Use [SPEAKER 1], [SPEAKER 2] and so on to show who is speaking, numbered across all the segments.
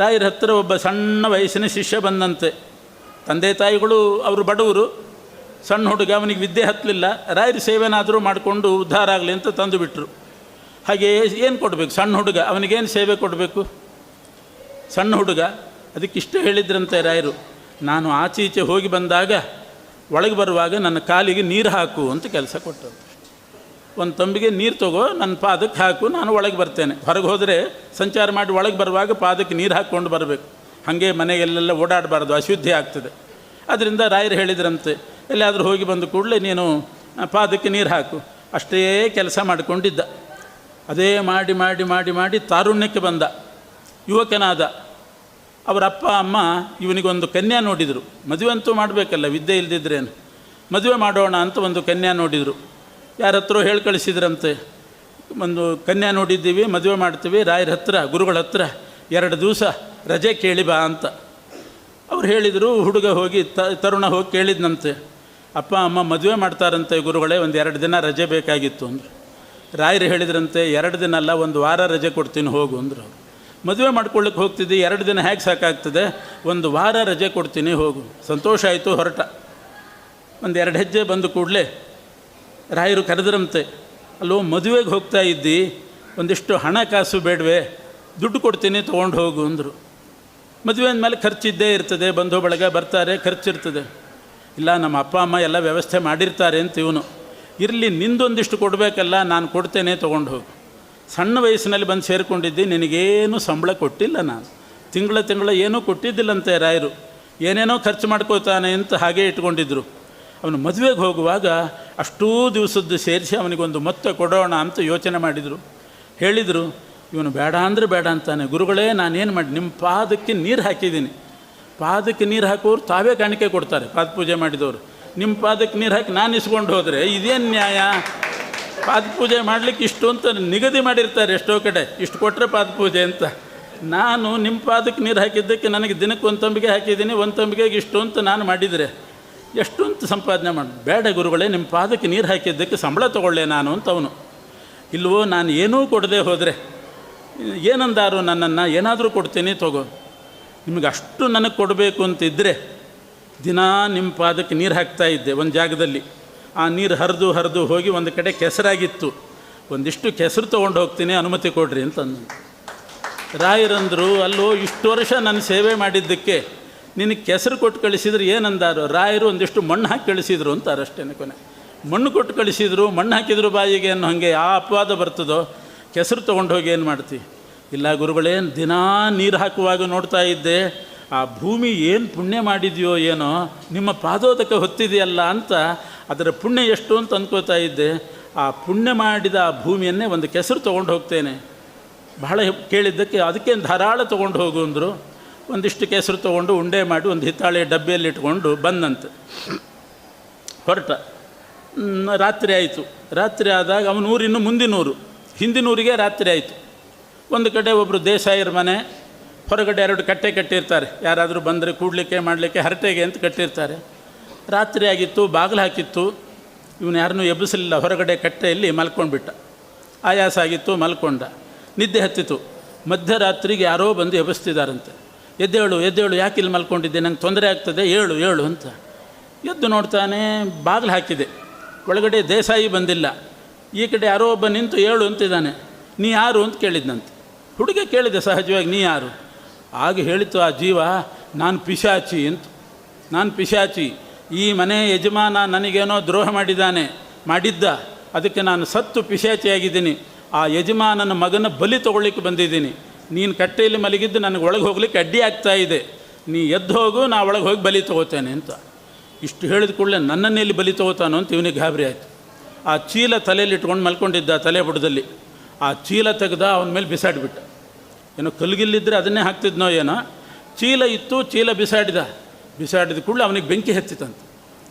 [SPEAKER 1] ರಾಯರ ಹತ್ತಿರ ಒಬ್ಬ ಸಣ್ಣ ವಯಸ್ಸಿನ ಶಿಷ್ಯ ಬಂದಂತೆ. ತಂದೆ ತಾಯಿಗಳು ಅವರು ಬಡವರು, ಸಣ್ಣ ಹುಡುಗ, ಅವನಿಗೆ ವಿದ್ಯೆ ಹತ್ತಲಿಲ್ಲ. ರಾಯರ ಸೇವೆನಾದರೂ ಮಾಡಿಕೊಂಡು ಉದ್ಧಾರ ಆಗಲಿ ಅಂತ ತಂದು ಬಿಟ್ಟರು. ಹಾಗೆ ಏನು ಕೊಡಬೇಕು? ಸಣ್ಣ ಹುಡುಗ, ಅವನಿಗೇನು ಸೇವೆ ಕೊಡಬೇಕು? ಸಣ್ಣ ಹುಡುಗ. ಅದಕ್ಕಿಷ್ಟೇ ಹೇಳಿದ್ರಂತೆ ರಾಯರು, ನಾನು ಆಚೆ ಈಚೆ ಹೋಗಿ ಬಂದಾಗ ಒಳಗೆ ಬರುವಾಗ ನನ್ನ ಕಾಲಿಗೆ ನೀರು ಹಾಕು ಅಂತ ಕೆಲಸ ಕೊಟ್ಟರು. ಒಂದು ತಂಬಿಗೆ ನೀರು ತಗೋ, ನನ್ನ ಪಾದಕ್ಕೆ ಹಾಕು, ನಾನು ಒಳಗೆ ಬರ್ತೇನೆ. ಹೊರಗೆ ಹೋದರೆ ಸಂಚಾರ ಮಾಡಿ ಒಳಗೆ ಬರುವಾಗ ಪಾದಕ್ಕೆ ನೀರು ಹಾಕ್ಕೊಂಡು ಬರಬೇಕು. ಹಾಗೆ ಮನೆಗೆಲ್ಲೆಲ್ಲ ಓಡಾಡಬಾರ್ದು, ಅಶುದ್ಧಿ ಆಗ್ತದೆ. ಅದರಿಂದ ರಾಯರು ಹೇಳಿದ್ರಂತೆ, ಎಲ್ಲಾದರೂ ಹೋಗಿ ಬಂದ ಕೂಡಲೇ ನೀನು ಪಾದಕ್ಕೆ ನೀರು ಹಾಕು. ಅಷ್ಟೇ ಕೆಲಸ ಮಾಡಿಕೊಂಡಿದ್ದ. ಅದೇ ಮಾಡಿ ಮಾಡಿ ಮಾಡಿ ಮಾಡಿ ತಾರುಣ್ಯಕ್ಕೆ ಬಂದ, ಯುವಕನಾದ. ಅವರ ಅಪ್ಪ ಅಮ್ಮ ಇವನಿಗೊಂದು ಕನ್ಯಾ ನೋಡಿದರು. ಮದುವೆ ಅಂತೂ ಮಾಡಬೇಕಲ್ಲ, ವಿದ್ಯೆ ಇಲ್ಲದಿದ್ರೇನು. ಮದುವೆ ಮಾಡೋಣ ಅಂತ ಒಂದು ಕನ್ಯಾ ನೋಡಿದರು. ಯಾರ ಹತ್ರ ಹೇಳಿ ಕಳಿಸಿದ್ರಂತೆ, ಒಂದು ಕನ್ಯಾ ನೋಡಿದ್ದೀವಿ, ಮದುವೆ ಮಾಡ್ತೀವಿ, ರಾಯರ ಹತ್ರ, ಗುರುಗಳ ಹತ್ರ 2 ದಿವಸ ರಜೆ ಕೇಳಿ ಬಾ ಅಂತ. ಅವ್ರು ಹೇಳಿದರು. ಹುಡುಗ ಹೋಗಿ ತರುಣ ಹೋಗಿ ಕೇಳಿದ್ನಂತೆ, ಅಪ್ಪ ಅಮ್ಮ ಮದುವೆ ಮಾಡ್ತಾರಂತೆ ಗುರುಗಳೇ, ಒಂದು 2 ದಿನ ರಜೆ ಬೇಕಾಗಿತ್ತು ಅಂದರು. ರಾಯರು ಹೇಳಿದ್ರಂತೆ, 2 ದಿನ ಅಲ್ಲ, 1 ವಾರ ರಜೆ ಕೊಡ್ತೀನಿ ಹೋಗು ಅಂದರು. ಅವರು ಮದುವೆ ಮಾಡ್ಕೊಳ್ಳಿಕ್ಕೆ ಹೋಗ್ತಿದ್ದೆ, 2 ದಿನ ಹೇಗೆ ಸಾಕಾಗ್ತದೆ, 1 ವಾರ ರಜೆ ಕೊಡ್ತೀನಿ ಹೋಗು. ಸಂತೋಷ ಆಯಿತು, ಹೊರಟ. ಒಂದು 2 ಹೆಜ್ಜೆ ಬಂದು ಕೂಡಲೇ ರಾಯರು ಕರೆದ್ರಂತೆ, ಅಲ್ಲೋ ಮದುವೆಗೆ ಹೋಗ್ತಾ ಇದ್ದಿ, ಒಂದಿಷ್ಟು ಹಣ ಕಾಸು ಬೇಡವೆ, ದುಡ್ಡು ಕೊಡ್ತೀನಿ ತೊಗೊಂಡು ಹೋಗು ಅಂದರು. ಮದುವೆ ಅಂದಮೇಲೆ ಖರ್ಚಿದ್ದೇ ಇರ್ತದೆ, ಬಂಧು ಬಳಗ ಬರ್ತಾರೆ, ಖರ್ಚಿರ್ತದೆ. ಇಲ್ಲ, ನಮ್ಮ ಅಪ್ಪ ಅಮ್ಮ ಎಲ್ಲ ವ್ಯವಸ್ಥೆ ಮಾಡಿರ್ತಾರೆ ಅಂತ ಇವನು. ಇರಲಿ, ನಿಂದೊಂದಿಷ್ಟು ಕೊಡಬೇಕಲ್ಲ, ನಾನು ಕೊಡ್ತೇನೆ, ತೊಗೊಂಡು ಹೋಗು. ಸಣ್ಣ ವಯಸ್ಸಿನಲ್ಲಿ ಬಂದು ಸೇರಿಕೊಂಡಿದ್ದಿ, ನಿನಗೇನು ಸಂಬಳ ಕೊಟ್ಟಿಲ್ಲ, ನಾನು ತಿಂಗಳ ಏನೂ ಕೊಟ್ಟಿದ್ದಿಲ್ಲಂತೆ ರಾಯರು. ಏನೇನೋ ಖರ್ಚು ಮಾಡ್ಕೋತಾನೆ ಅಂತ ಹಾಗೇ ಇಟ್ಕೊಂಡಿದ್ರು. ಅವನು ಮದುವೆಗೆ ಹೋಗುವಾಗ ಅಷ್ಟೂ ದಿವಸದ್ದು ಸೇರಿಸಿ ಅವನಿಗೊಂದು ಮೊತ್ತ ಕೊಡೋಣ ಅಂತ ಯೋಚನೆ ಮಾಡಿದರು. ಹೇಳಿದರು, ಇವನು ಬೇಡ ಅಂದರೆ ಬೇಡ ಅಂತಾನೆ. ಗುರುಗಳೇ, ನಾನೇನು ಮಾಡಿ, ನಿಮ್ಮ ಪಾದಕ್ಕೆ ನೀರು ಹಾಕಿದ್ದೀನಿ. ಪಾದಕ್ಕೆ ನೀರು ಹಾಕೋರು ತಾವೇ ಕಾಣಿಕೆ ಕೊಡ್ತಾರೆ, ಪಾದ ಪೂಜೆ ಮಾಡಿದವರು. ನಿಮ್ಮ ಪಾದಕ್ಕೆ ನೀರು ಹಾಕಿ ನಾನು ಇಸ್ಕೊಂಡು ಹೋದರೆ ಇದೇನು ನ್ಯಾಯ? ಪಾದ ಪೂಜೆ ಮಾಡಲಿಕ್ಕೆ ಇಷ್ಟು ಅಂತ ನಿಗದಿ ಮಾಡಿರ್ತಾರೆ ಎಷ್ಟೋ ಕಡೆ, ಇಷ್ಟು ಕೊಟ್ಟರೆ ಪಾದ ಪೂಜೆ ಅಂತ. ನಾನು ನಿಮ್ಮ ಪಾದಕ್ಕೆ ನೀರು ಹಾಕಿದ್ದಕ್ಕೆ ನನಗೆ ದಿನಕ್ಕೆ 1 ತಂಬಿಗೆ ಹಾಕಿದ್ದೀನಿ, 1 ತಂಬಿಗೆಗೆ ಇಷ್ಟು ಅಂತ ನಾನು ಮಾಡಿದರೆ ಎಷ್ಟು ಅಂತ ಸಂಪಾದನೆ ಮಾಡಿ. ಬೇಡ ಗುರುಗಳೇ, ನಿಮ್ಮ ಪಾದಕ್ಕೆ ನೀರು ಹಾಕಿದ್ದಕ್ಕೆ ಸಂಬಳ ತೊಗೊಳ್ಳೆ ನಾನು ಅಂತ ಅವನು. ಇಲ್ವೋ, ನಾನು ಏನೂ ಕೊಡದೆ ಹೋದರೆ ಏನಂದಾರು ನನ್ನನ್ನು, ಏನಾದರೂ ಕೊಡ್ತೀನಿ ತಗೋ. ನಿಮಗೆ ಅಷ್ಟು ನನಗೆ ಕೊಡಬೇಕು ಅಂತಿದ್ದರೆ ದಿನ ನಿಮ್ಮ ಪಾದಕ್ಕೆ ನೀರು ಹಾಕ್ತಾಯಿದ್ದೆ ಒಂದು ಜಾಗದಲ್ಲಿ. ಆ ನೀರು ಹರಿದು ಹೋಗಿ ಒಂದು ಕಡೆ ಕೆಸರಾಗಿತ್ತು. ಒಂದಿಷ್ಟು ಕೆಸರು ತೊಗೊಂಡು ಹೋಗ್ತೀನಿ, ಅನುಮತಿ ಕೊಡ್ರಿ ಅಂತಂದು. ರಾಯರಂದರು, ಅಲ್ಲೋ ಇಷ್ಟು ವರ್ಷ ನನ್ನ ಸೇವೆ ಮಾಡಿದ್ದಕ್ಕೆ ನಿನಗೆ ಕೆಸರು ಕೊಟ್ಟು ಕಳಿಸಿದ್ರು ಏನಂದಾರು? ರಾಯರು ಒಂದಿಷ್ಟು ಮಣ್ಣು ಹಾಕಿ ಕಳಿಸಿದ್ರು ಅಂತಾರೆ ಅಷ್ಟೇ. ಕೊನೆ ಮಣ್ಣು ಕೊಟ್ಟು ಕಳಿಸಿದ್ರು, ಮಣ್ಣು ಹಾಕಿದ್ರು ಬಾಯಿಗೆ ಅನ್ನೋ ಹಾಗೆ ಆ ಅಪವಾದ ಬರ್ತದೋ. ಕೆಸರು ತೊಗೊಂಡು ಹೋಗಿ ಏನು ಮಾಡ್ತೀವಿ? ಇಲ್ಲ ಗುರುಗಳೇ, ದಿನ ನೀರು ಹಾಕುವಾಗ ನೋಡ್ತಾ ಇದ್ದೆ, ಆ ಭೂಮಿ ಏನು ಪುಣ್ಯ ಮಾಡಿದೆಯೋ ಏನೋ, ನಿಮ್ಮ ಪಾದೋದಕ್ಕೆ ಹೊತ್ತಿದೆಯಲ್ಲ ಅಂತ, ಅದರ ಪುಣ್ಯ ಎಷ್ಟು ಅಂತ ಅಂದ್ಕೋತಾ ಇದ್ದೆ. ಆ ಪುಣ್ಯ ಮಾಡಿದ ಆ ಭೂಮಿಯನ್ನೇ ಒಂದು ಕೆಸರು ತೊಗೊಂಡು ಹೋಗ್ತೇನೆ. ಬಹಳ ಕೇಳಿದ್ದಕ್ಕೆ ಅದಕ್ಕೆ ಧಾರಾಳ ತೊಗೊಂಡು ಹೋಗು ಅಂದರು. ಒಂದಿಷ್ಟು ಕೆಸರು ತೊಗೊಂಡು ಉಂಡೆ ಮಾಡಿ ಒಂದು ಹಿತ್ತಾಳೆ ಡಬ್ಬಿಯಲ್ಲಿ ಇಟ್ಕೊಂಡು ಬಂದಂತೆ. ಹೊರಟ. ರಾತ್ರಿ ಆಯಿತು. ರಾತ್ರಿ ಆದಾಗ ಅವನ ಊರು ಇನ್ನೂ ಮುಂದಿನೂರು, ಹಿಂದಿನೂರಿಗೆ ರಾತ್ರಿ ಆಯಿತು. ಒಂದು ಕಡೆ ಒಬ್ಬರು ದೇಸಾಯರ ಮನೆ, ಹೊರಗಡೆ 2 ಕಟ್ಟೆ ಕಟ್ಟಿರ್ತಾರೆ. ಯಾರಾದರೂ ಬಂದರೆ ಕೂಡಲಿಕ್ಕೆ ಮಾಡಲಿಕ್ಕೆ ಹರಟೆಗೆ ಅಂತ ಕಟ್ಟಿರ್ತಾರೆ. ರಾತ್ರಿ ಆಗಿತ್ತು, ಬಾಗಿಲು ಹಾಕಿತ್ತು. ಇವನು ಯಾರನ್ನೂ ಎಬ್ಬಿಸಲಿಲ್ಲ. ಹೊರಗಡೆ ಕಟ್ಟೆಯಲ್ಲಿ ಮಲ್ಕೊಂಡ್ಬಿಟ್ಟ. ಆಯಾಸ ಆಗಿತ್ತು, ಮಲ್ಕೊಂಡ. ನಿದ್ದೆ ಹತ್ತಿತು. ಮಧ್ಯರಾತ್ರಿಗೆ ಯಾರೋ ಬಂದು ಎಬ್ಬಿಸ್ತಿದ್ದಾರಂತೆ. ಎದ್ದೇಳು ಎದ್ದೇಳು, ಯಾಕೆ ಇಲ್ಲಿ ಮಲ್ಕೊಂಡಿದ್ದೆ, ನಂಗೆ ತೊಂದರೆ ಆಗ್ತದೆ, ಏಳು ಏಳು ಅಂತ. ಎದ್ದು ನೋಡ್ತಾನೆ, ಬಾಗಿಲು ಹಾಕಿದೆ. ಒಳಗಡೆ ದೇಸಾಯಿ ಬಂದಿಲ್ಲ. ಈ ಕಡೆ ಯಾರೋ ಒಬ್ಬ ನಿಂತು ಏಳು ಅಂತಿದ್ದಾನೆ. ನೀ ಯಾರು ಅಂತ ಕೇಳಿದ್ನಂತೆ. ಹುಡುಗ ಕೇಳಿದೆ ಸಹಜವಾಗಿ, ನೀ ಯಾರು? ಆಗ ಹೇಳಿತು ಆ ಜೀವ, ನಾನು ಪಿಶಾಚಿ ಅಂತ. ನಾನು ಪಿಶಾಚಿ, ಈ ಮನೆ ಯಜಮಾನ ನನಗೇನೋ ದ್ರೋಹ ಮಾಡಿದ್ದ, ಅದಕ್ಕೆ ನಾನು ಸತ್ತು ಪಿಶಾಚಿಯಾಗಿದ್ದೀನಿ. ಆ ಯಜಮಾನನ ಮಗನ ಬಲಿ ತೊಗೊಳ್ಳಿಕ್ಕೆ ಬಂದಿದ್ದೀನಿ. ನೀನು ಕಟ್ಟೆಯಲ್ಲಿ ಮಲಗಿದ್ದು ನನಗೆ ಒಳಗೆ ಹೋಗ್ಲಿಕ್ಕೆ ಅಡ್ಡಿ ಆಗ್ತಾ ಇದೆ. ನೀ ಎದ್ದು ಹೋಗು, ನಾ ಒಳಗೆ ಹೋಗಿ ಬಲಿ ತೊಗೋತೇನೆ ಅಂತ. ಇಷ್ಟು ಹೇಳಿದ ಕೂಡಲೇ ನನ್ನನ್ನೆಲ್ಲಿ ಬಲಿ ತೊಗೋತಾನೋ ಅಂತ ಇವನಿಗೆ ಗಾಬರಿ ಆಯಿತು. ಆ ಚೀಲ ತಲೆಯಲ್ಲಿ ಇಟ್ಕೊಂಡು ಮಲ್ಕೊಂಡಿದ್ದ, ತಲೆ ಬುಡದಲ್ಲಿ. ಆ ಚೀಲ ತೆಗೆದ ಅವನ ಮೇಲೆ ಬಿಸಾಡಿಬಿಟ್ಟ. ಏನೋ ಕಲ್ಗಿಲ್ಲಿದ್ದರೆ ಅದನ್ನೇ ಹಾಕ್ತಿದ್ನೋ ಏನೋ. ಚೀಲ ಇತ್ತು, ಚೀಲ ಬಿಸಾಡಿದ ಕೂಡಲೇ ಅವನಿಗೆ ಬೆಂಕಿ ಹತ್ತಿತಂತೆ.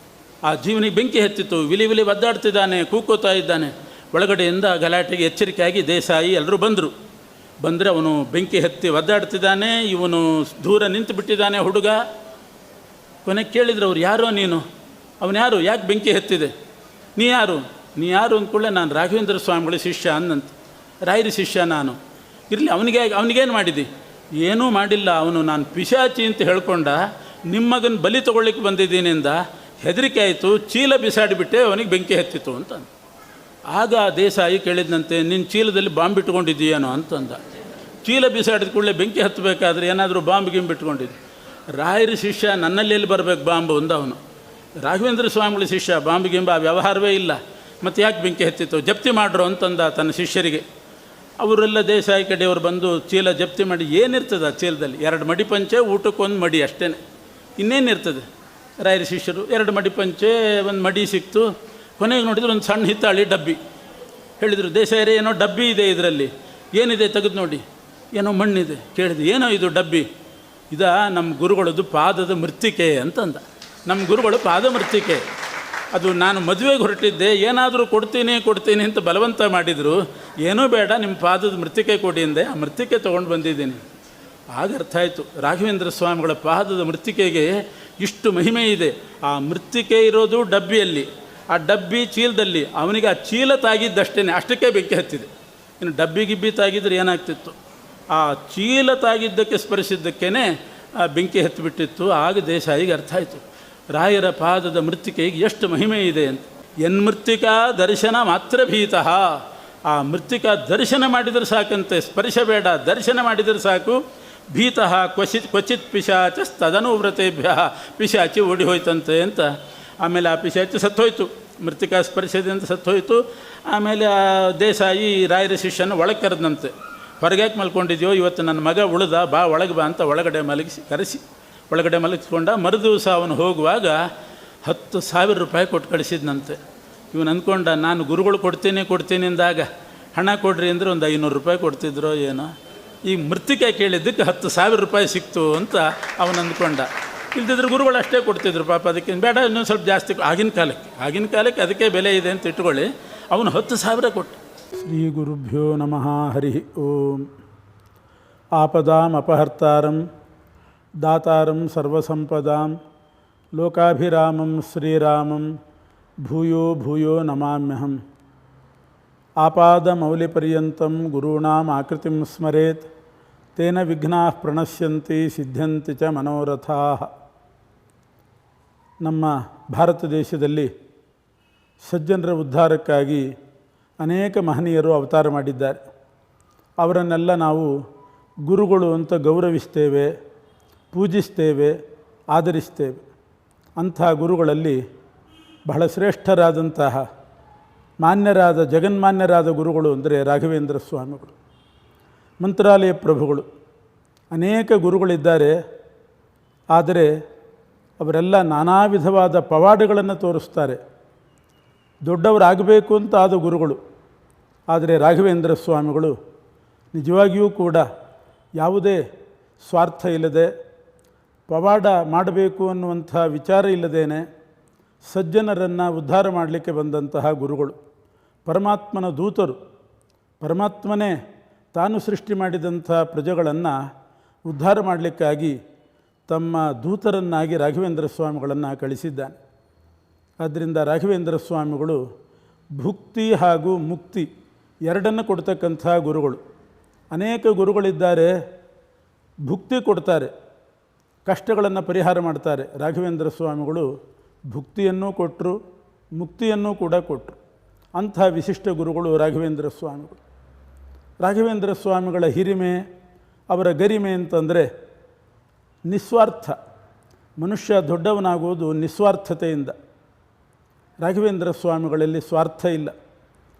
[SPEAKER 1] ಆ ಜೀವನಿಗೆ ಬೆಂಕಿ ಹತ್ತಿತ್ತು. ವಿಲಿ ಒದ್ದಾಡ್ತಿದ್ದಾನೆ, ಕೂಕೋತಾ ಇದ್ದಾನೆ. ಒಳಗಡೆಯಿಂದ ಗಲಾಟೆಗೆ ಎಚ್ಚರಿಕೆಯಾಗಿ ದೇಸಾಯಿ ಎಲ್ಲರೂ ಬಂದರೆ ಅವನು ಬೆಂಕಿ ಹತ್ತಿ ಒದ್ದಾಡ್ತಿದ್ದಾನೆ. ಇವನು ದೂರ ನಿಂತು ಬಿಟ್ಟಿದ್ದಾನೆ ಹುಡುಗ. ಕೊನೆಗೆ ಕೇಳಿದ್ರು ಅವ್ರು, ಯಾರೋ ನೀನು? ಅವನು ಯಾರು? ಯಾಕೆ ಬೆಂಕಿ ಹತ್ತಿದೆ? ನೀ ಯಾರು ಅಂದ್ಕೊಳ್ಳೆ, ನಾನು ರಾಘವೇಂದ್ರ ಸ್ವಾಮಿಗಳ ಶಿಷ್ಯ ಅಂದಂತೆ. ರಾಯರ ಶಿಷ್ಯ ನಾನು. ಇರಲಿ, ಅವನಿಗೇನು ಮಾಡಿದ್ದಿ? ಏನೂ ಮಾಡಿಲ್ಲ ಅವನು. ನಾನು ಪಿಶಾಚಿ ಅಂತ ಹೇಳ್ಕೊಂಡ, ನಿಮ್ಮ ಮಗನ ಬಲಿ ತೊಗೊಳ್ಳಿಕ್ಕೆ ಬಂದಿದ್ದೀನಿಂದ ಹೆದರಿಕೆ ಆಯಿತು, ಚೀಲ ಬಿಸಾಡಿಬಿಟ್ಟೆ, ಅವನಿಗೆ ಬೆಂಕಿ ಹತ್ತಿತು ಅಂತ. ಆಗ ದೇಸಾಯಿ ಕೇಳಿದಂತೆ, ನಿನ್ನ ಚೀಲದಲ್ಲಿ ಬಾಂಬ್ ಇಟ್ಕೊಂಡಿದ್ದೀಯೇನೋ ಅಂತಂದ. ಚೀಲ ಬಿಸಾಡಿದ ಕೂಡಲೇ ಬೆಂಕಿ ಹತ್ತಬೇಕಾದ್ರೆ ಏನಾದರೂ ಬಾಂಬ್ ಗಿಂಬ್ ಇಟ್ಕೊಂಡಿದ್ದು. ರಾಯರ ಶಿಷ್ಯ, ನನ್ನಲ್ಲಿ ಎಲ್ಲಿ ಬರಬೇಕು ಬಾಂಬು ಅಂದ ಅವನು. ರಾಘವೇಂದ್ರ ಸ್ವಾಮಿಗಳ ಶಿಷ್ಯ, ಬಾಂಬ್ ಗಿಂಬ ಆ ವ್ಯವಹಾರವೇ ಇಲ್ಲ, ಮತ್ತು ಯಾಕೆ ಬೆಂಕಿ ಹತ್ತಿತ್ತು, ಜಪ್ತಿ ಮಾಡ್ರು ಅಂತಂದ ತನ್ನ ಶಿಷ್ಯರಿಗೆ. ಅವರೆಲ್ಲ ದೇಸಾಯಿ ಕಡೆಯವರು ಬಂದು ಚೀಲ ಜಪ್ತಿ ಮಾಡಿ, ಏನಿರ್ತದೆ ಆ ಚೀಲದಲ್ಲಿ? 2 ಮಡಿ ಪಂಚೆ, ಊಟಕ್ಕೊಂದು ಮಡಿ ಅಷ್ಟೇ, ಇನ್ನೇನಿರ್ತದೆ? ರಾಯರ ಶಿಷ್ಯರು 2 ಮಡಿ ಪಂಚೆ, ಒಂದು ಮಡಿ ಸಿಕ್ತು. ಕೊನೆಗೆ ನೋಡಿದ್ರು ಒಂದು ಸಣ್ಣ ಹಿತ್ತಾಳಿ ಡಬ್ಬಿ. ಹೇಳಿದರು, ದೇಸಾಯರೇ ಏನೋ ಡಬ್ಬಿ ಇದೆ ಇದರಲ್ಲಿ, ಏನಿದೆ ತೆಗೆದು ನೋಡಿ. ಏನೋ ಮಣ್ಣಿದೆ. ಕೇಳಿದೆ, ಏನೋ ಇದು ಡಬ್ಬಿ? ನಮ್ಮ ಗುರುಗಳದ್ದು ಪಾದದ ಮೃತ್ತಿಕೆ ಅಂತಂದ. ನಮ್ಮ ಗುರುಗಳು ಪಾದ ಮೃತ್ತಿಕೆ. ಅದು ನಾನು ಮದುವೆಗೆ ಹೊರಟಿದ್ದೆ, ಏನಾದರೂ ಕೊಡ್ತೀನಿ ಅಂತ ಬಲವಂತ ಮಾಡಿದರು. ಏನೂ ಬೇಡ, ನಿಮ್ಮ ಪಾದದ ಮೃತ್ತಿಕೆ ಕೊಡಿ ಅಂದೆ. ಆ ಮೃತ್ತಿಕೆ ತೊಗೊಂಡು ಬಂದಿದ್ದೀನಿ. ಆಗ ಅರ್ಥ ಆಯಿತು, ರಾಘವೇಂದ್ರ ಸ್ವಾಮಿಗಳ ಪಾದದ ಮೃತ್ತಿಕೆಗೆ ಇಷ್ಟು ಮಹಿಮೆ ಇದೆ. ಆ ಮೃತ್ತಿಕೆ ಇರೋದು ಡಬ್ಬಿಯಲ್ಲಿ, ಆ ಡಬ್ಬಿ ಚೀಲದಲ್ಲಿ. ಅವನಿಗೆ ಆ ಚೀಲ ತಾಗಿದ್ದಷ್ಟೇ, ಅಷ್ಟಕ್ಕೆ ಬೆಂಕಿ ಹತ್ತಿದೆ. ಇನ್ನು ಡಬ್ಬಿ ಗಿಬ್ಬಿ ತಾಗಿದ್ರೆ ಏನಾಗ್ತಿತ್ತು? ಆ ಚೀಲ ತಾಗಿದ್ದಕ್ಕೆ ಸ್ಪರಿಸಿದ್ದಕ್ಕೇ ಆ ಬೆಂಕಿ ಹತ್ತಿಬಿಟ್ಟಿತ್ತು. ಆಗ ದೇಸಾಯಿಗೆ ಅರ್ಥ ಆಯಿತು, ರಾಯರ ಪಾದದ ಮೃತ್ತಿಕೆಗೆ ಎಷ್ಟು ಮಹಿಮೆ ಇದೆ ಅಂತ. ಎನ್ಮೃತ್ತಿಕಾ ದರ್ಶನ ಮಾತ್ರ ಭೀತಃ. ಆ ಮೃತ್ತಿಕಾ ದರ್ಶನ ಮಾಡಿದರೆ ಸಾಕಂತೆ, ಸ್ಪರ್ಶ ಬೇಡ, ದರ್ಶನ ಮಾಡಿದರೆ ಸಾಕು. ಭೀತಃ ಕ್ವಚಿತ್ ಪಿಶಾಚಸ್ತದನುವ್ರತೇಭ್ಯ. ಪಿಶಾಚಿ ಓಡಿ ಹೋಯ್ತಂತೆ ಅಂತ. ಆಮೇಲೆ ಆ ಪಿಶಾಚಿ ಸತ್ತೋಯ್ತು, ಮೃತ್ತಿಕಾ ಸ್ಪರ್ಶದಿಂದ ಸತ್ತೋಯ್ತು. ಆಮೇಲೆ ಆ ದೇಸಾಯಿ ರಾಯರ ಶಿಷ್ಯನ ಒಳಗೆ ಕರೆದಂತೆ. ಹೊರಗ್ಯಾಕೆ ಮಲ್ಕೊಂಡಿದ್ಯೋ, ಇವತ್ತು ನನ್ನ ಮಗ ಉಳ್ದ, ಬಾ ಒಳಗೆ ಬಾ ಅಂತ ಒಳಗಡೆ ಕರೆಸಿ ಒಳಗಡೆ ಮಲಗಿಸ್ಕೊಂಡ. ಮರುದಿವಸ ಅವನು ಹೋಗುವಾಗ 10,000 ರೂಪಾಯಿ ಕೊಟ್ಟು ಕಳಿಸಿದ್ನಂತೆ. ಇವನು ಅಂದ್ಕೊಂಡ, ನಾನು ಗುರುಗಳು ಕೊಡ್ತೀನಿ ಅಂದಾಗ ಹಣ ಕೊಡ್ರಿ ಅಂದರೆ ಒಂದು 500 ರೂಪಾಯಿ ಕೊಡ್ತಿದ್ರೋ ಏನೋ. ಈ ಮೃತ್ತಿಕೆ ಕೇಳಿದ್ದಕ್ಕೆ 10,000 ರೂಪಾಯಿ ಸಿಕ್ತು ಅಂತ ಅವನು ಅಂದ್ಕೊಂಡ. ಇಲ್ದಿದ್ರೆ ಗುರುಗಳು ಅಷ್ಟೇ ಕೊಡ್ತಿದ್ರು ಪಾಪ, ಅದಕ್ಕೆ ಬೇಡ ಇನ್ನೊಂದು ಸ್ವಲ್ಪ ಜಾಸ್ತಿ. ಆಗಿನ ಕಾಲಕ್ಕೆ ಅದಕ್ಕೆ ಬೆಲೆ ಇದೆ ಅಂತ ಇಟ್ಕೊಳ್ಳಿ. ಅವನು 10,000 ಕೊಟ್ಟು. ಶ್ರೀ ಗುರುಭ್ಯೋ ನಮಃ. ಹರಿ ಓಂ. ಆಪದಾಂ ಅಪಹರ್ತಾರಂ ದಾತಾರಂ ಸರ್ವಸಂಪದಾಂ ಲೋಕಾಭಿರಾಮಂ ಶ್ರೀರಾಮಂ ಭೂಯೋ ಭೂಯೋ ನಮಾಮ್ಯಹಂ. ಆಪಾದಮೌಲಿಪರ್ಯಂತಂ ಗುರುಣಾಂ ಆಕೃತಿಂ ಸ್ಮರೇತ್ ತೇನ ವಿಘ್ನಾಃ ಪ್ರಣಶ್ಯಂತಿ ಸಿದ್ಧ್ಯಂತಿ ಚ ಮನೋರಥಾಃ. ನಮ್ಮ ಭಾರತ ದೇಶದಲ್ಲಿ ಸಜ್ಜನರ ಉದ್ಧಾರಕ್ಕಾಗಿ ಅನೇಕ ಮಹನೀಯರು ಅವತಾರ ಮಾಡಿದ್ದಾರೆ. ಅವರನ್ನೆಲ್ಲ ನಾವು ಗುರುಗಳು ಅಂತ ಗೌರವಿಸ್ತೇವೆ, ಪೂಜಿಸ್ತೇವೆ, ಆದರಿಸ್ತೇವೆ. ಅಂಥ ಗುರುಗಳಲ್ಲಿ ಬಹಳ ಶ್ರೇಷ್ಠರಾದಂತಹ ಮಾನ್ಯರಾದ ಜಗನ್ಮಾನ್ಯರಾದ ಗುರುಗಳು ಅಂದರೆ ರಾಘವೇಂದ್ರ ಸ್ವಾಮಿಗಳು, ಮಂತ್ರಾಲಯ ಪ್ರಭುಗಳು. ಅನೇಕ ಗುರುಗಳಿದ್ದಾರೆ, ಆದರೆ ಅವರೆಲ್ಲ ನಾನಾ ವಿಧವಾದ ಪವಾಡಗಳನ್ನು ತೋರಿಸ್ತಾರೆ. ದೊಡ್ಡವರಾಗಬೇಕು ಅಂತ ಆದ ಗುರುಗಳು. ಆದರೆ ರಾಘವೇಂದ್ರ ಸ್ವಾಮಿಗಳು ನಿಜವಾಗಿಯೂ ಕೂಡ ಯಾವುದೇ ಸ್ವಾರ್ಥ ಇಲ್ಲದೆ, ಪವಾಡ ಮಾಡಬೇಕು ಅನ್ನುವಂಥ ವಿಚಾರ ಇಲ್ಲದೇನೆ ಸಜ್ಜನರನ್ನು ಉದ್ಧಾರ ಮಾಡಲಿಕ್ಕೆ ಬಂದಂತಹ ಗುರುಗಳು, ಪರಮಾತ್ಮನ ದೂತರು. ಪರಮಾತ್ಮನೇ ತಾನು ಸೃಷ್ಟಿ ಮಾಡಿದಂಥ ಪ್ರಜೆಗಳನ್ನು ಉದ್ಧಾರ ಮಾಡಲಿಕ್ಕಾಗಿ ತಮ್ಮ ದೂತರನ್ನಾಗಿ ರಾಘವೇಂದ್ರ ಸ್ವಾಮಿಗಳನ್ನು ಕಳಿಸಿದ್ದಾನೆ. ಆದ್ದರಿಂದ ರಾಘವೇಂದ್ರ ಸ್ವಾಮಿಗಳು ಭುಕ್ತಿ ಹಾಗೂ ಮುಕ್ತಿ ಎರಡನ್ನು ಕೊಡ್ತಕ್ಕಂಥ ಗುರುಗಳು. ಅನೇಕ ಗುರುಗಳಿದ್ದಾರೆ, ಭುಕ್ತಿ ಕೊಡ್ತಾರೆ, ಕಷ್ಟಗಳನ್ನು ಪರಿಹಾರ ಮಾಡ್ತಾರೆ. ರಾಘವೇಂದ್ರ ಸ್ವಾಮಿಗಳು ಭುಕ್ತಿಯನ್ನೂ ಕೊಟ್ಟರು, ಮುಕ್ತಿಯನ್ನೂ ಕೂಡ ಕೊಟ್ಟರು. ಅಂಥ ವಿಶಿಷ್ಟ ಗುರುಗಳು ರಾಘವೇಂದ್ರ ಸ್ವಾಮಿಗಳು. ರಾಘವೇಂದ್ರ ಸ್ವಾಮಿಗಳ ಹಿರಿಮೆ, ಅವರ ಗರಿಮೆ ಅಂತಂದರೆ ನಿಸ್ವಾರ್ಥ. ಮನುಷ್ಯ ದೊಡ್ಡವನಾಗುವುದು ನಿಸ್ವಾರ್ಥತೆಯಿಂದ. ರಾಘವೇಂದ್ರ ಸ್ವಾಮಿಗಳಲ್ಲಿ ಸ್ವಾರ್ಥ ಇಲ್ಲ.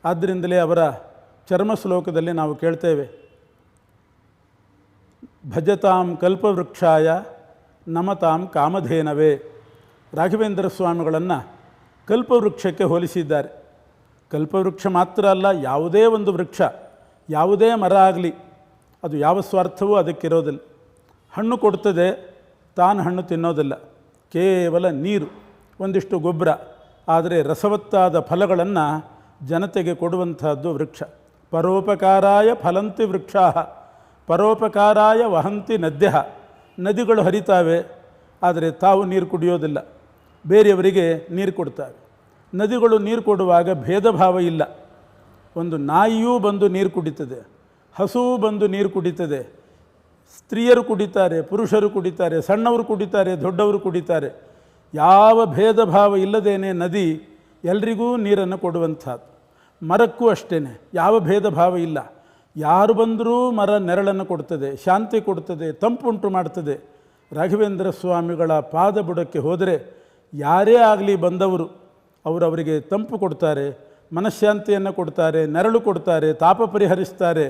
[SPEAKER 1] ಆದ್ದರಿಂದಲೇ ಅವರ ಚರ್ಮ ಶ್ಲೋಕದಲ್ಲಿ ನಾವು ಕೇಳ್ತೇವೆ, ಭಜತಾಂ ಕಲ್ಪವೃಕ್ಷಾಯ ನಮತಾಂ ಕಾಮಧೇನವೇ. ರಾಘವೇಂದ್ರ ಸ್ವಾಮಿಗಳನ್ನು ಕಲ್ಪವೃಕ್ಷಕ್ಕೆ ಹೋಲಿಸಿದ್ದಾರೆ. ಕಲ್ಪವೃಕ್ಷ ಮಾತ್ರ ಅಲ್ಲ, ಯಾವುದೇ ಒಂದು ವೃಕ್ಷ, ಯಾವುದೇ ಮರ ಆಗಲಿ, ಅದು ಯಾವ ಸ್ವಾರ್ಥವೂ ಅದಕ್ಕಿರೋದಿಲ್ಲ. ಹಣ್ಣು ಕೊಡ್ತದೆ, ತಾನು ಹಣ್ಣು ತಿನ್ನೋದಿಲ್ಲ, ಕೇವಲ ನೀರು, ಒಂದಿಷ್ಟು ಗೊಬ್ಬರ. ಆದರೆ ರಸವತ್ತಾದ ಫಲಗಳನ್ನು ಜನತೆಗೆ ಕೊಡುವಂಥದ್ದು ವೃಕ್ಷ. ಪರೋಪಕಾರಾಯ ಫಲಂತಿ ವೃಕ್ಷಾ, ಪರೋಪಕಾರಾಯ ವಹಂತಿ ನದ್ಯ. ನದಿಗಳು ಹರಿತಾವೆ, ಆದರೆ ತಾವು ನೀರು ಕುಡಿಯೋದಿಲ್ಲ, ಬೇರೆಯವರಿಗೆ ನೀರು ಕೊಡ್ತಾವೆ. ನದಿಗಳು ನೀರು ಕೊಡುವಾಗ ಭೇದ ಭಾವ ಇಲ್ಲ. ಒಂದು ನಾಯಿಯೂ ಬಂದು ನೀರು ಕುಡಿತದೆ, ಹಸುವು ಬಂದು ನೀರು ಕುಡಿತದೆ,
[SPEAKER 2] ಸ್ತ್ರೀಯರು ಕುಡಿತಾರೆ, ಪುರುಷರು ಕುಡಿತಾರೆ, ಸಣ್ಣವರು ಕುಡಿತಾರೆ, ದೊಡ್ಡವರು ಕುಡಿತಾರೆ. ಯಾವ ಭೇದ ಭಾವ ಇಲ್ಲದೇನೆ ನದಿ ಎಲ್ರಿಗೂ ನೀರನ್ನು ಕೊಡುವಂಥದ್ದು. ಮರಕ್ಕೂ ಅಷ್ಟೇ, ಯಾವ ಭೇದ ಭಾವ ಇಲ್ಲ. ಯಾರು ಬಂದರೂ ಮರ ನೆರಳನ್ನು ಕೊಡ್ತದೆ, ಶಾಂತಿ ಕೊಡ್ತದೆ, ತಂಪುಂಟು ಮಾಡ್ತದೆ. ರಾಘವೇಂದ್ರ ಸ್ವಾಮಿಗಳ ಪಾದ ಬುಡಕ್ಕೆ ಹೋದರೆ ಯಾರೇ ಆಗಲಿ ಬಂದವರು ಅವರಿಗೆ ತಂಪು ಕೊಡ್ತಾರೆ, ಮನಃಶಾಂತಿಯನ್ನು ಕೊಡ್ತಾರೆ, ನೆರಳು ಕೊಡ್ತಾರೆ, ತಾಪ ಪರಿಹರಿಸ್ತಾರೆ.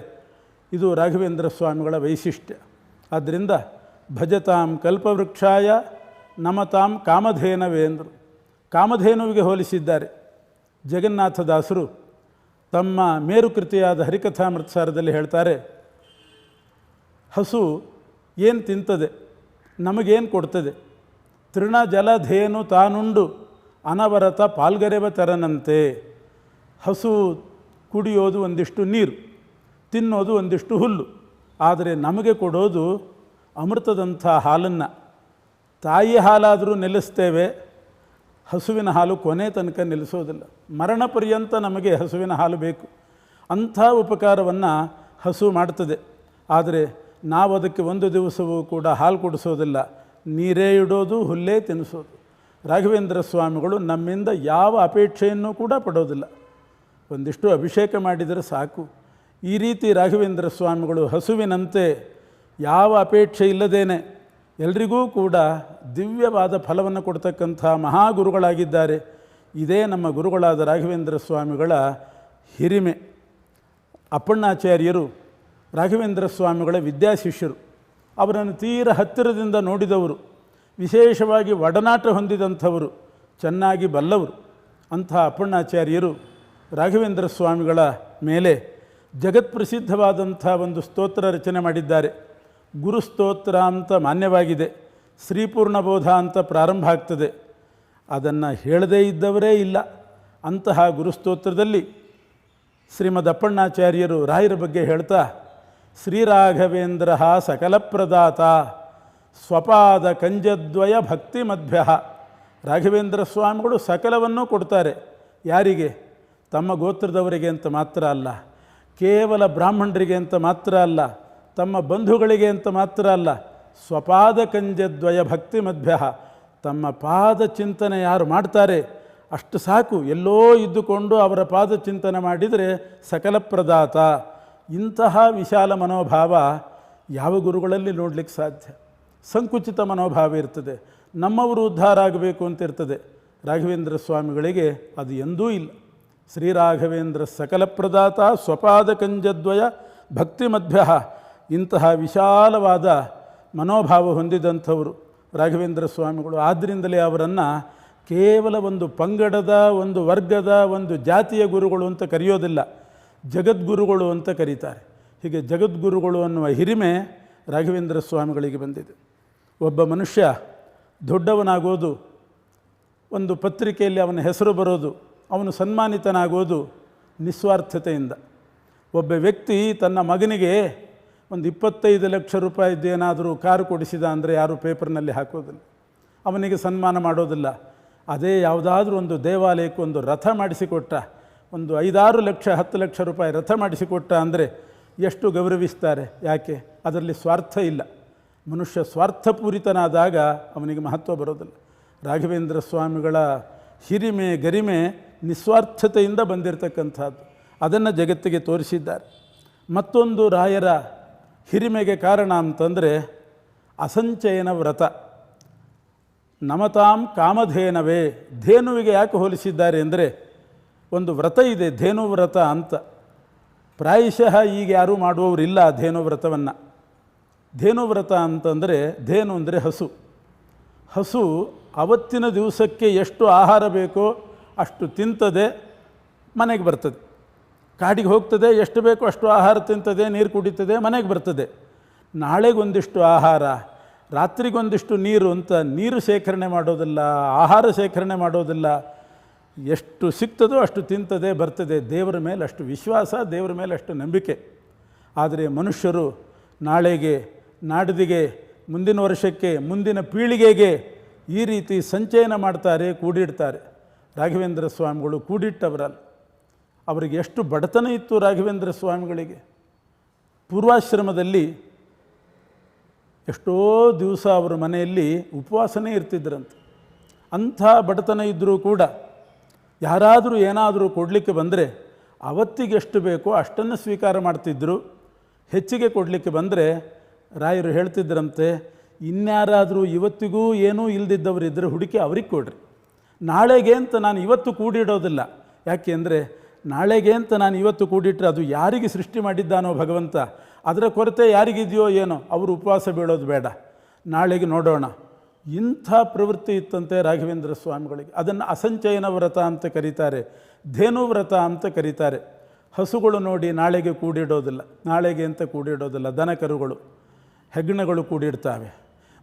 [SPEAKER 2] ಇದು ರಾಘವೇಂದ್ರ ಸ್ವಾಮಿಗಳ ವೈಶಿಷ್ಟ್ಯ. ಆದ್ದರಿಂದ ಭಜತಾಂ ಕಲ್ಪವೃಕ್ಷಾಯ ನಮತಾಂ ಕಾಮಧೇನವೇ ಎಂದರು. ಕಾಮಧೇನುವಿಗೆ ಹೋಲಿಸಿದ್ದಾರೆ. ಜಗನ್ನಾಥದಾಸರು ತಮ್ಮ ಮೇರುಕೃತಿಯಾದ ಹರಿಕಥಾಮೃತಸಾರದಲ್ಲಿ ಹೇಳ್ತಾರೆ, ಹಸು ಏನು ತಿಂತದೆ, ನಮಗೇನು ಕೊಡ್ತದೆ? ತೃಣ ಜಲಧೇನು ತಾನುಂಡು ಅನವರತ ಪಾಲ್ಗರೆವ ತೆರನಂತೆ. ಹಸು ಕುಡಿಯೋದು ಒಂದಿಷ್ಟು ನೀರು, ತಿನ್ನೋದು ಒಂದಿಷ್ಟು ಹುಲ್ಲು, ಆದರೆ ನಮಗೆ ಕೊಡೋದು ಅಮೃತದಂಥ ಹಾಲನ್ನು. ತಾಯಿ ಹಾಲಾದರೂ ನಿಲ್ಲಿಸ್ತೇವೆ, ಹಸುವಿನ ಹಾಲು ಕೊನೆ ತನಕ ನಿಲ್ಲಿಸೋದಿಲ್ಲ. ಮರಣ ಪರ್ಯಂತ ನಮಗೆ ಹಸುವಿನ ಹಾಲು ಬೇಕು. ಅಂಥ ಉಪಕಾರವನ್ನು ಹಸು ಮಾಡ್ತದೆ. ಆದರೆ ನಾವು ಅದಕ್ಕೆ ಒಂದು ದಿವಸವೂ ಕೂಡ ಹಾಲು ಕೊಡಿಸೋದಿಲ್ಲ, ನೀರೇ ಇಡೋದು, ಹುಲ್ಲೇ ತಿನ್ನಿಸೋದು. ರಾಘವೇಂದ್ರ ಸ್ವಾಮಿಗಳು ನಮ್ಮಿಂದ ಯಾವ ಅಪೇಕ್ಷೆಯನ್ನು ಕೂಡ ಪಡೋದಿಲ್ಲ. ಒಂದಿಷ್ಟು ಅಭಿಷೇಕ ಮಾಡಿದರೆ ಸಾಕು. ಈ ರೀತಿ ರಾಘವೇಂದ್ರ ಸ್ವಾಮಿಗಳು ಹಸುವಿನಂತೆ ಯಾವ ಅಪೇಕ್ಷೆ ಇಲ್ಲದೇನೆ ಎಲ್ರಿಗೂ ಕೂಡ ದಿವ್ಯವಾದ ಫಲವನ್ನು ಕೊಡ್ತಕ್ಕಂಥ ಮಹಾಗುರುಗಳಾಗಿದ್ದಾರೆ. ಇದೇ ನಮ್ಮ ಗುರುಗಳಾದ ರಾಘವೇಂದ್ರ ಸ್ವಾಮಿಗಳ ಹಿರಿಮೆ. ಅಪ್ಪಣ್ಣಾಚಾರ್ಯರು ರಾಘವೇಂದ್ರ ಸ್ವಾಮಿಗಳ ವಿದ್ಯಾಶಿಷ್ಯರು. ಅವರನ್ನು ತೀರ ಹತ್ತಿರದಿಂದ ನೋಡಿದವರು, ವಿಶೇಷವಾಗಿ ಒಡನಾಟ ಹೊಂದಿದಂಥವರು, ಚೆನ್ನಾಗಿ ಬಲ್ಲವರು. ಅಂಥ ಅಪ್ಪಣ್ಣಾಚಾರ್ಯರು ರಾಘವೇಂದ್ರ ಸ್ವಾಮಿಗಳ ಮೇಲೆ ಜಗತ್ಪ್ರಸಿದ್ಧವಾದಂಥ ಒಂದು ಸ್ತೋತ್ರ ರಚನೆ ಮಾಡಿದ್ದಾರೆ. ಗುರುಸ್ತೋತ್ರ ಅಂತ ಮಾನ್ಯವಾಗಿದೆ. ಶ್ರೀಪೂರ್ಣಬೋಧ ಅಂತ ಪ್ರಾರಂಭ ಆಗ್ತದೆ. ಅದನ್ನು ಹೇಳದೇ ಇದ್ದವರೇ ಇಲ್ಲ. ಅಂತಹ ಗುರುಸ್ತೋತ್ರದಲ್ಲಿ ಶ್ರೀಮದ್ ಅಪ್ಪಣ್ಣಾಚಾರ್ಯರು ರಾಯರ ಬಗ್ಗೆ ಹೇಳ್ತಾ, ಶ್ರೀರಾಘವೇಂದ್ರ ಸಕಲಪ್ರದಾತ ಸ್ವಪಾದ ಕಂಜದ್ವಯ ಭಕ್ತಿ ಮಧ್ಯ. ರಾಘವೇಂದ್ರ ಸ್ವಾಮಿಗಳು ಸಕಲವನ್ನೂ ಕೊಡ್ತಾರೆ. ಯಾರಿಗೆ? ತಮ್ಮ ಗೋತ್ರದವರಿಗೆ ಅಂತ ಮಾತ್ರ ಅಲ್ಲ, ಕೇವಲ ಬ್ರಾಹ್ಮಣರಿಗೆ ಅಂತ ಮಾತ್ರ ಅಲ್ಲ, ತಮ್ಮ ಬಂಧುಗಳಿಗೆ ಅಂತ ಮಾತ್ರ ಅಲ್ಲ, ಸ್ವಪಾದ ಕಂಜದ್ವಯ ಭಕ್ತಿ ಮಧ್ಯ. ತಮ್ಮ ಪಾದ ಚಿಂತನೆ ಯಾರು ಮಾಡ್ತಾರೆ ಅಷ್ಟು ಸಾಕು. ಎಲ್ಲೋ ಇದ್ದುಕೊಂಡು ಅವರ ಪಾದ ಚಿಂತನೆ ಮಾಡಿದರೆ ಸಕಲ ಪ್ರದಾತ. ಇಂತಹ ವಿಶಾಲ ಮನೋಭಾವ ಯಾವ ಗುರುಗಳಲ್ಲಿ ನೋಡಲಿಕ್ಕೆ ಸಾಧ್ಯ? ಸಂಕುಚಿತ ಮನೋಭಾವ ಇರ್ತದೆ. ನಮ್ಮವರು ಉದ್ಧಾರ ಆಗಬೇಕು ಅಂತ ಇರ್ತದೆ. ರಾಘವೇಂದ್ರ ಸ್ವಾಮಿಗಳಿಗೆ ಅದು ಎಂದೂ ಇಲ್ಲ. ಶ್ರೀರಾಘವೇಂದ್ರ ಸಕಲ ಪ್ರದಾತ ಸ್ವಪಾದ ಕಂಜದ್ವಯ ಭಕ್ತಿ ಮಧ್ಯ. ಇಂತಹ ವಿಶಾಲವಾದ ಮನೋಭಾವ ಹೊಂದಿದಂಥವರು ರಾಘವೇಂದ್ರ ಸ್ವಾಮಿಗಳು. ಆದ್ದರಿಂದಲೇ ಅವರನ್ನು ಕೇವಲ ಒಂದು ಪಂಗಡದ, ಒಂದು ವರ್ಗದ, ಒಂದು ಜಾತಿಯ ಗುರುಗಳು ಅಂತ ಕರೆಯೋದಿಲ್ಲ, ಜಗದ್ಗುರುಗಳು ಅಂತ ಕರೀತಾರೆ. ಹೀಗೆ ಜಗದ್ಗುರುಗಳು ಅನ್ನುವ ಹಿರಿಮೆ ರಾಘವೇಂದ್ರ ಸ್ವಾಮಿಗಳಿಗೆ ಬಂದಿದೆ. ಒಬ್ಬ ಮನುಷ್ಯ ದೊಡ್ಡವನಾಗೋದು, ಒಂದು ಪತ್ರಿಕೆಯಲ್ಲಿ ಅವನ ಹೆಸರು ಬರೋದು, ಅವನು ಸನ್ಮಾನಿತನಾಗೋದು ನಿಸ್ವಾರ್ಥತೆಯಿಂದ. ಒಬ್ಬ ವ್ಯಕ್ತಿ ತನ್ನ ಮಗನಿಗೆ ಒಂದು 25 ಲಕ್ಷ ರೂಪಾಯಿದ್ದೇನಾದರೂ ಕಾರು ಕೊಡಿಸಿದ ಅಂದರೆ ಯಾರೂ ಪೇಪರ್ನಲ್ಲಿ ಹಾಕೋದಿಲ್ಲ, ಅವನಿಗೆ ಸನ್ಮಾನ ಮಾಡೋದಿಲ್ಲ. ಅದೇ ಯಾವುದಾದ್ರೂ ಒಂದು ದೇವಾಲಯಕ್ಕೆ ಒಂದು ರಥ ಮಾಡಿಸಿಕೊಟ್ಟ, ಒಂದು 5-6 ಲಕ್ಷ 10 ಲಕ್ಷ ರೂಪಾಯಿ ರಥ ಮಾಡಿಸಿಕೊಟ್ಟ ಅಂದರೆ ಎಷ್ಟು ಗೌರವಿಸ್ತಾರೆ. ಯಾಕೆ? ಅದರಲ್ಲಿ ಸ್ವಾರ್ಥ ಇಲ್ಲ. ಮನುಷ್ಯ ಸ್ವಾರ್ಥಪೂರಿತನಾದಾಗ ಅವನಿಗೆ ಮಹತ್ವ ಬರೋದಿಲ್ಲ. ರಾಘವೇಂದ್ರ ಸ್ವಾಮಿಗಳ ಹಿರಿಮೆ, ಗರಿಮೆ ನಿಸ್ವಾರ್ಥತೆಯಿಂದ ಬಂದಿರತಕ್ಕಂಥದ್ದು. ಅದನ್ನು ಜಗತ್ತಿಗೆ ತೋರಿಸಿದ್ದಾರೆ. ಮತ್ತೊಂದು ರಾಯರ ಹಿರಿಮೆಗೆ ಕಾರಣ ಅಂತಂದರೆ ಅಸಂಚಯನ ವ್ರತ. ನಮತಾಂ ಕಾಮಧೇನವೇ. ಧೇನುವಿಗೆ ಯಾಕೆ ಹೋಲಿಸಿದ್ದಾರೆ ಅಂದರೆ, ಒಂದು ವ್ರತ ಇದೆ ಧೇನು ವ್ರತ ಅಂತ. ಪ್ರಾಯಶಃ ಈಗ ಯಾರೂ ಮಾಡುವವರಿಲ್ಲ ಧೇನು ವ್ರತವನ್ನು. ಧೇನು ವ್ರತ ಅಂತಂದರೆ, ಧೇನು ಅಂದರೆ ಹಸು. ಹಸು ಅವತ್ತಿನ ದಿವಸಕ್ಕೆ ಎಷ್ಟು ಆಹಾರ ಬೇಕೋ ಅಷ್ಟು ತಿಂತದೆ, ಮನೆಗೆ ಬರ್ತದೆ. ಕಾಡಿಗೆ ಹೋಗ್ತದೆ, ಎಷ್ಟು ಬೇಕೋ ಅಷ್ಟು ಆಹಾರ ತಿಂತದೆ, ನೀರು ಕುಡಿತದೆ, ಮನೆಗೆ ಬರ್ತದೆ. ನಾಳೆಗೊಂದಿಷ್ಟು ಆಹಾರ, ರಾತ್ರಿಗೊಂದಿಷ್ಟು ನೀರು ಅಂತ ನೀರು ಶೇಖರಣೆ ಮಾಡೋದಿಲ್ಲ, ಆಹಾರ ಶೇಖರಣೆ ಮಾಡೋದಿಲ್ಲ. ಎಷ್ಟು ಸಿಗ್ತದೋ ಅಷ್ಟು ತಿಂತದೆ, ಬರ್ತದೆ. ದೇವರ ಮೇಲೆ ಅಷ್ಟು ವಿಶ್ವಾಸ, ದೇವರ ಮೇಲೆ ಅಷ್ಟು ನಂಬಿಕೆ. ಆದರೆ ಮನುಷ್ಯರು ನಾಳೆಗೆ, ನಾಡಿದಿಗೆ, ಮುಂದಿನ ವರ್ಷಕ್ಕೆ, ಮುಂದಿನ ಪೀಳಿಗೆಗೆ ಈ ರೀತಿ ಸಂಚಯನ ಮಾಡ್ತಾರೆ, ಕೂಡಿಡ್ತಾರೆ. ರಾಘವೇಂದ್ರ ಸ್ವಾಮಿಗಳು ಕೂಡಿಟ್ಟವರಲ್ಲ. ಅವರಿಗೆ ಎಷ್ಟು ಬಡತನ ಇತ್ತು ರಾಘವೇಂದ್ರ ಸ್ವಾಮಿಗಳಿಗೆ. ಪೂರ್ವಾಶ್ರಮದಲ್ಲಿ ಎಷ್ಟೋ ದಿವಸ ಅವರ ಮನೆಯಲ್ಲಿ ಉಪವಾಸನೇ ಇರ್ತಿದ್ರಂತೆ. ಅಂಥ ಬಡತನ ಇದ್ದರೂ ಕೂಡ ಯಾರಾದರೂ ಏನಾದರೂ ಕೊಡಲಿಕ್ಕೆ ಬಂದರೆ ಅವತ್ತಿಗೆ ಎಷ್ಟು ಬೇಕೋ ಅಷ್ಟನ್ನು ಸ್ವೀಕಾರ ಮಾಡ್ತಿದ್ದರು. ಹೆಚ್ಚಿಗೆ ಕೊಡಲಿಕ್ಕೆ ಬಂದರೆ ರಾಯರು ಹೇಳ್ತಿದ್ದರಂತೆ, ಇನ್ಯಾರಾದರೂ ಇವತ್ತಿಗೂ ಏನೂ ಇಲ್ಲದಿದ್ದವರಿದ್ದರೆ ಹುಡುಕಿ ಅವ್ರಿಗೆ ಕೊಡ್ರಿ, ನಾಳೆಗೆ ಅಂತ ನಾನು ಇವತ್ತು ಕೂಡಿಡೋದಿಲ್ಲ. ಯಾಕೆ ಅಂದರೆ ನಾಳೆಗೆ ಅಂತ ನಾನು ಇವತ್ತು ಕೂಡಿಟ್ರೆ ಅದು ಯಾರಿಗೆ ಸೃಷ್ಟಿ ಮಾಡಿದ್ದಾನೋ ಭಗವಂತ, ಅದರ ಕೊರತೆ ಯಾರಿಗಿದೆಯೋ ಏನೋ, ಅವರು ಉಪವಾಸ ಬೀಳೋದು ಬೇಡ, ನಾಳೆಗೆ ನೋಡೋಣ. ಇಂಥ ಪ್ರವೃತ್ತಿ ಇತ್ತಂತೆ ರಾಘವೇಂದ್ರ ಸ್ವಾಮಿಗಳಿಗೆ. ಅದನ್ನು ಅಸಂಚಯನ ವ್ರತ ಅಂತ ಕರೀತಾರೆ, ಧೇನು ವ್ರತ ಅಂತ ಕರೀತಾರೆ. ಹಸುಗಳು ನೋಡಿ ನಾಳೆಗೆ ಕೂಡಿಡೋದಿಲ್ಲ, ನಾಳೆಗೆ ಅಂತ ಕೂಡಿಡೋದಿಲ್ಲ. ದನ ಕರುಗಳು, ಹೆಗ್ಣಗಳು ಕೂಡಿಡ್ತಾವೆ,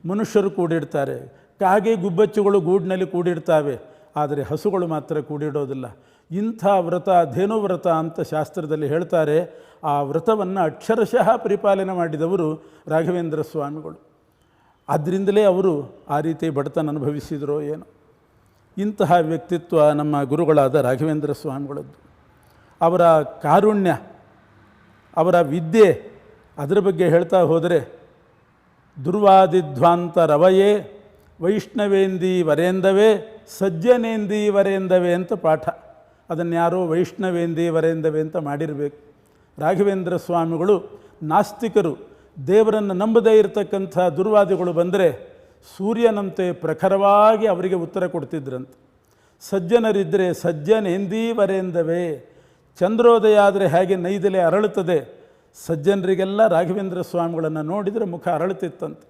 [SPEAKER 2] ಮನುಷ್ಯರು ಕೂಡಿಡ್ತಾರೆ, ಕಾಗೆ ಗುಬ್ಬಚ್ಚುಗಳು ಗೂಡಿನಲ್ಲಿ ಕೂಡಿಡ್ತಾವೆ, ಆದರೆ ಹಸುಗಳು ಮಾತ್ರ ಕೂಡಿಡೋದಿಲ್ಲ. ಇಂಥ ವ್ರತ ಧೇನು ವ್ರತ ಅಂತ ಶಾಸ್ತ್ರದಲ್ಲಿ ಹೇಳ್ತಾರೆ. ಆ ವ್ರತವನ್ನು ಅಕ್ಷರಶಃ ಪರಿಪಾಲನೆ ಮಾಡಿದವರು ರಾಘವೇಂದ್ರ ಸ್ವಾಮಿಗಳು. ಆದ್ದರಿಂದಲೇ ಅವರು ಆ ರೀತಿ ಬಡತನ ಅನುಭವಿಸಿದರೋ ಏನೋ. ಇಂತಹ ವ್ಯಕ್ತಿತ್ವ ನಮ್ಮ ಗುರುಗಳಾದ ರಾಘವೇಂದ್ರ ಸ್ವಾಮಿಗಳದ್ದು. ಅವರ ಕಾರುಣ್ಯ, ಅವರ ವಿದ್ಯೆ, ಅದರ ಬಗ್ಗೆ ಹೇಳ್ತಾ ಹೋದರೆ ದುರ್ವಾದಿಧ್ವಾಂತ ರವಯೇ ವೈಷ್ಣವೇಂದಿ ವರೇಂದವೇ ಸಜ್ಜನೇಂದಿ ವರೇಂದವೇ ಅಂತ ಪಾಠ. ಅದನ್ನು ಯಾರೋ ವೈಷ್ಣವೇಂದಿ ವರೇಂದವೇ ಅಂತ ಮಾಡಿರಬೇಕು. ರಾಘವೇಂದ್ರ ಸ್ವಾಮಿಗಳು ನಾಸ್ತಿಕರು, ದೇವರನ್ನು ನಂಬದೇ ಇರತಕ್ಕಂಥ ದುರ್ವಾದಿಗಳು ಬಂದರೆ ಸೂರ್ಯನಂತೆ ಪ್ರಖರವಾಗಿ ಅವರಿಗೆ ಉತ್ತರ ಕೊಡ್ತಿದ್ರಂತೆ. ಸಜ್ಜನರಿದ್ದರೆ ಸಜ್ಜನೇಂದಿ ವರೇಂದವೇ, ಚಂದ್ರೋದಯ ಆದರೆ ಹೇಗೆ ನೈದಲೆ ಅರಳುತ್ತದೆ, ಸಜ್ಜನರಿಗೆಲ್ಲ ರಾಘವೇಂದ್ರ ಸ್ವಾಮಿಗಳನ್ನು ನೋಡಿದರೆ ಮುಖ ಅರಳುತ್ತಿತ್ತಂತೆ.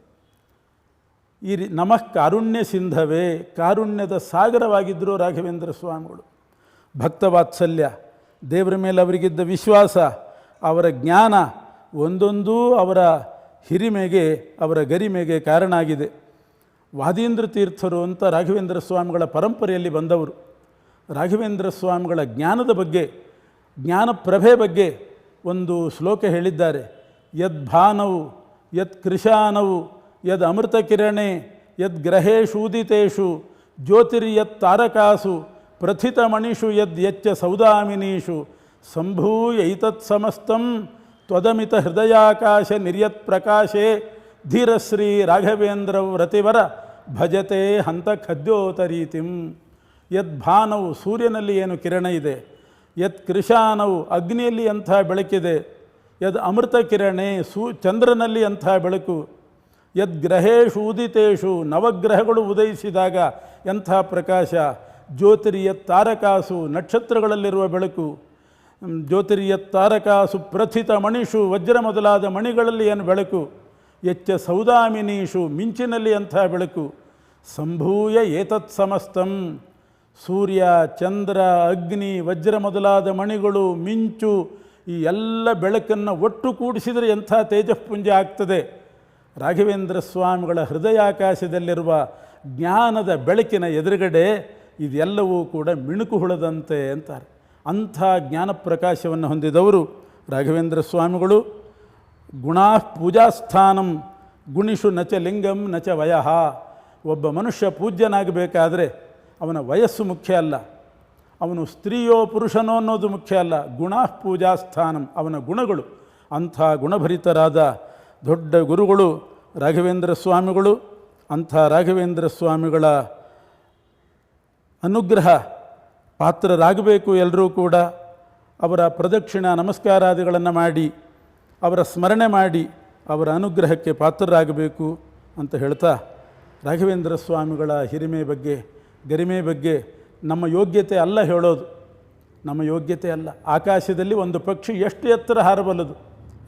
[SPEAKER 2] ಈ ನಮಃ ಕಾರುಣ್ಯ ಸಿಂಧವೇ, ಕಾರುಣ್ಯದ ಸಾಗರವಾಗಿದ್ದರು ರಾಘವೇಂದ್ರ ಸ್ವಾಮಿಗಳು. ಭಕ್ತವಾತ್ಸಲ್ಯ, ದೇವರ ಮೇಲೆ ಅವರಿಗಿದ್ದ ವಿಶ್ವಾಸ, ಅವರ ಜ್ಞಾನ ಒಂದೊಂದೂ ಅವರ ಹಿರಿಮೆಗೆ, ಅವರ ಗರಿಮೆಗೆ ಕಾರಣ ಆಗಿದೆ. ವಾದೀಂದ್ರ ತೀರ್ಥರು ಅಂತ ರಾಘವೇಂದ್ರ ಸ್ವಾಮಿಗಳ ಪರಂಪರೆಯಲ್ಲಿ ಬಂದವರು. ರಾಘವೇಂದ್ರ ಸ್ವಾಮಿಗಳ ಜ್ಞಾನದ ಬಗ್ಗೆ, ಜ್ಞಾನಪ್ರಭೆ ಬಗ್ಗೆ ಒಂದು ಶ್ಲೋಕ ಹೇಳಿದ್ದಾರೆ. ಯದ್ ಭಾನವು ಯತ್ ಕೃಶಾನವು ಯದ್ ಅಮೃತ ಕಿರಣೆ ಯದ್ ಗ್ರಹೇಶೂದಿತೇಷು ಜ್ಯೋತಿರ್ಯತ್ ತಾರಕಾಸು ಪ್ರಥಿತ ಮಣಿಷು ಯದ್ ಯಚ್ಚ ಸೌದಾಮಿನೀಷು ಸಂಭೂಯೈತತ್ ಸಮಸ್ತಂ ತ್ವದಮಿತ ಹೃದಯಾಕಾಶ ನಿರ್ಯತ್ ಪ್ರಕಾಶೇ ಧೀರಶ್ರೀ ರಾಘವೇಂದ್ರ ವ್ರತಿವರ ಭಜತೆ ಹಂತ ಖದ್ಯೋತರೀತಿಂ. ಯದ್ ಭಾನವು ಸೂರ್ಯನಲ್ಲಿ ಏನು ಕಿರಣ ಇದೆ, ಯತ್ ಕೃಶಾನವು ಅಗ್ನಿಯಲ್ಲಿ ಅಂಥ ಬೆಳಕಿದೆ, ಯದ್ ಅಮೃತ ಕಿರಣೆ ಚಂದ್ರನಲ್ಲಿ ಅಂಥ ಬೆಳಕು, ಯದ್ ಗ್ರಹೇಶು ಉದಿತೇಷು ನವಗ್ರಹಗಳು ಉದಯಿಸಿದಾಗ ಎಂಥ ಪ್ರಕಾಶ, ಜ್ಯೋತಿರ್ಯತ್ ತಾರಕಾಸು ನಕ್ಷತ್ರಗಳಲ್ಲಿರುವ ಬೆಳಕು, ಜ್ಯೋತಿರ್ಯತ್ ತಾರಕಾಸು ಪ್ರಥಿತ ಮಣಿಷು ವಜ್ರ ಮೊದಲಾದ ಮಣಿಗಳಲ್ಲಿ ಏನು ಬೆಳಕು, ಎಚ್ಚ ಸೌದಾಮಿನೀಷು ಮಿಂಚಿನಲ್ಲಿ ಅಂಥ ಬೆಳಕು, ಸಂಭೂಯ ಏತತ್ ಸಮಸ್ತಂ ಸೂರ್ಯ ಚಂದ್ರ ಅಗ್ನಿ ವಜ್ರ ಮೊದಲಾದ ಮಣಿಗಳು ಮಿಂಚು ಈ ಎಲ್ಲ ಬೆಳಕನ್ನು ಒಟ್ಟು ಕೂಡಿಸಿದರೆ ಎಂಥ ತೇಜಃಪುಂಜ ಆಗ್ತದೆ. ರಾಘವೇಂದ್ರ ಸ್ವಾಮಿಗಳ ಹೃದಯಾಕಾಶದಲ್ಲಿರುವ ಜ್ಞಾನದ ಬೆಳಕಿನ ಎದುರುಗಡೆ ಇದೆಲ್ಲವೂ ಕೂಡ ಮಿಣುಕು ಹುಳದಂತೆ ಅಂತಾರೆ. ಅಂಥ ಜ್ಞಾನ ಪ್ರಕಾಶವನ್ನು ಹೊಂದಿದವರು ರಾಘವೇಂದ್ರ ಸ್ವಾಮಿಗಳು. ಗುಣಾ ಪೂಜಾಸ್ಥಾನಂ ಗುಣಿಷು ನಚ ಲಿಂಗಂ ನಚ ವಯಃ. ಒಬ್ಬ ಮನುಷ್ಯ ಪೂಜ್ಯನಾಗಬೇಕಾದ್ರೆ ಅವನ ವಯಸ್ಸು ಮುಖ್ಯ ಅಲ್ಲ, ಅವನು ಸ್ತ್ರೀಯೋ ಪುರುಷನೋ ಅನ್ನೋದು ಮುಖ್ಯ ಅಲ್ಲ. ಗುಣಾ ಪೂಜಾಸ್ಥಾನಂ, ಅವನ ಗುಣಗಳು. ಅಂಥ ಗುಣಭರಿತರಾದ ದೊಡ್ಡ ಗುರುಗಳು ರಾಘವೇಂದ್ರ ಸ್ವಾಮಿಗಳು. ಅಂಥ ರಾಘವೇಂದ್ರ ಸ್ವಾಮಿಗಳ ಅನುಗ್ರಹ ಪಾತ್ರರಾಗಬೇಕು ಎಲ್ಲರೂ ಕೂಡ. ಅವರ ಪ್ರದಕ್ಷಿಣಾ ನಮಸ್ಕಾರಾದಿಗಳನ್ನು ಮಾಡಿ, ಅವರ ಸ್ಮರಣೆ ಮಾಡಿ, ಅವರ ಅನುಗ್ರಹಕ್ಕೆ ಪಾತ್ರರಾಗಬೇಕು ಅಂತ ಹೇಳ್ತಾ, ರಾಘವೇಂದ್ರ ಸ್ವಾಮಿಗಳ ಹಿರಿಮೆ ಬಗ್ಗೆ, ಗರಿಮೆ ಬಗ್ಗೆ ನಮ್ಮ ಯೋಗ್ಯತೆ ಅಲ್ಲ ಹೇಳೋದು, ನಮ್ಮ ಯೋಗ್ಯತೆ ಅಲ್ಲ. ಆಕಾಶದಲ್ಲಿ ಒಂದು ಪಕ್ಷಿ ಎಷ್ಟು ಎತ್ತರ ಹಾರಬಲ್ಲದು,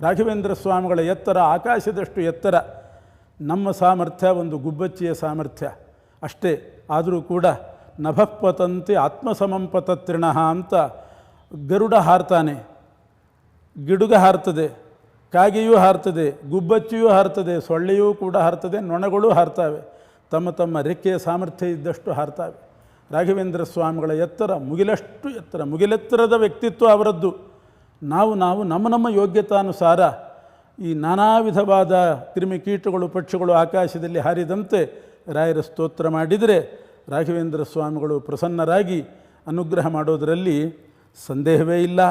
[SPEAKER 2] ರಾಘವೇಂದ್ರ ಸ್ವಾಮಿಗಳ ಎತ್ತರ ಆಕಾಶದಷ್ಟು ಎತ್ತರ. ನಮ್ಮ ಸಾಮರ್ಥ್ಯ ಒಂದು ಗುಬ್ಬಚ್ಚಿಯ ಸಾಮರ್ಥ್ಯ ಅಷ್ಟೇ. ಆದರೂ ಕೂಡ ನಭಃಪತಂತೆ ಆತ್ಮಸಮಂಪತತ್ರಿಣಃ ಅಂತ ಗರುಡ ಹಾರ್ತಾನೆ, ಗಿಡುಗ ಹಾರ್ತದೆ, ಕಾಗೆಯೂ ಹಾರ್ತದೆ, ಗುಬ್ಬಚ್ಚಿಯೂ ಹಾರ್ತದೆ, ಸೊಳ್ಳೆಯೂ ಕೂಡ ಹಾರ್ತದೆ, ನೊಣಗಳು ಹಾರ್ತವೆ. ತಮ್ಮ ತಮ್ಮ ರೆಕ್ಕೆಯ ಸಾಮರ್ಥ್ಯ ಇದ್ದಷ್ಟು ಹಾರ್ತವೆ. ರಾಘವೇಂದ್ರ ಸ್ವಾಮಿಗಳ ಎತ್ತರ ಮುಗಿಲಷ್ಟು ಎತ್ತರ, ಮುಗಿಲೆತ್ತರದ ವ್ಯಕ್ತಿತ್ವ ಅವರದ್ದು. ನಾವು ನಮ್ಮ ಯೋಗ್ಯತಾನುಸಾರ ಈ ನಾನಾ ವಿಧವಾದ ಕ್ರಿಮಿಕೀಟಗಳು ಪಕ್ಷಿಗಳು ಆಕಾಶದಲ್ಲಿ ಹಾರಿದಂತೆ ರಾಯರ ಸ್ತೋತ್ರ ಮಾಡಿದರೆ ರಾಘವೇಂದ್ರ ಸ್ವಾಮಿಗಳು ಪ್ರಸನ್ನರಾಗಿ ಅನುಗ್ರಹ ಮಾಡೋದರಲ್ಲಿ ಸಂದೇಹವೇ ಇಲ್ಲ.